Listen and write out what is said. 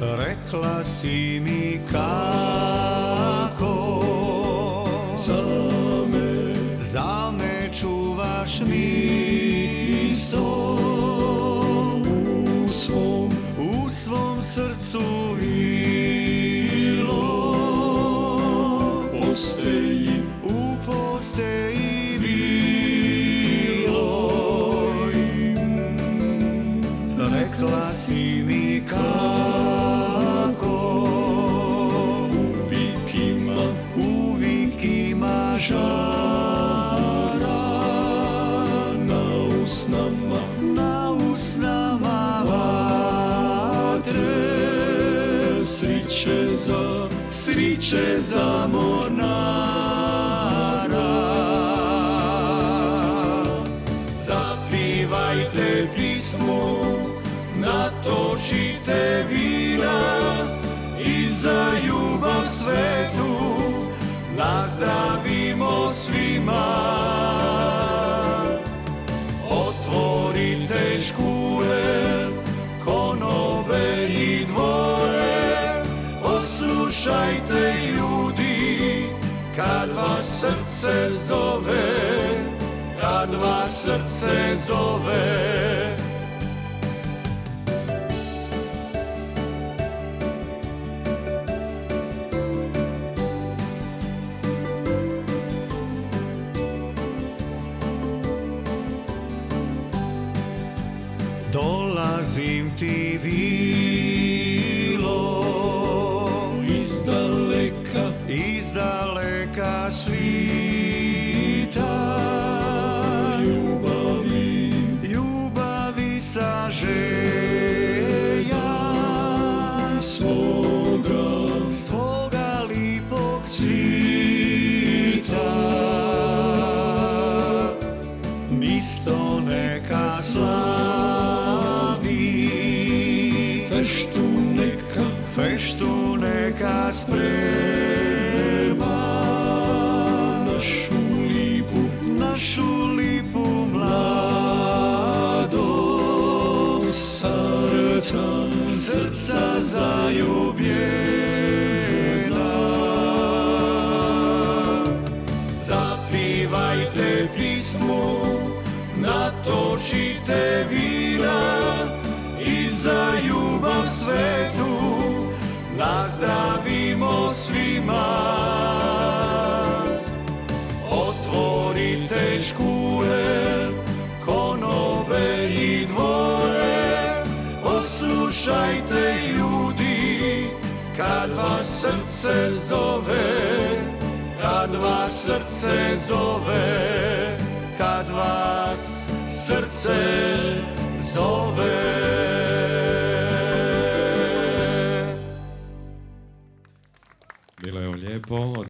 rekla si mi kako za me čuvaš misto u svom srcu vilo u posteji bilo. Rekla si mi kako uvijek ima žara na usnama vatre, sriće za mornara. Zapivajte pismu, natočite vina i za ljubav svetu nazdravimo svima. Otvorite škule, konobe i dvore, poslušajte ljudi kad vas srce zove, kad vas srce zove. Dolazim ti vilo izdaleka svita ljubavi sa želja svoga lipog cvita. Misto neka feštu neka sprema našu lipu mladost, srca zaljubljena. Zapivajte pismu, natočite vina i za ljubav svetu nazdravimo svima. Otvorite škule, konobe i dvore, poslušajte ljudi kad vas srce zove, kad vas srce zove, kad vas srce zove. Bilo je lijepo.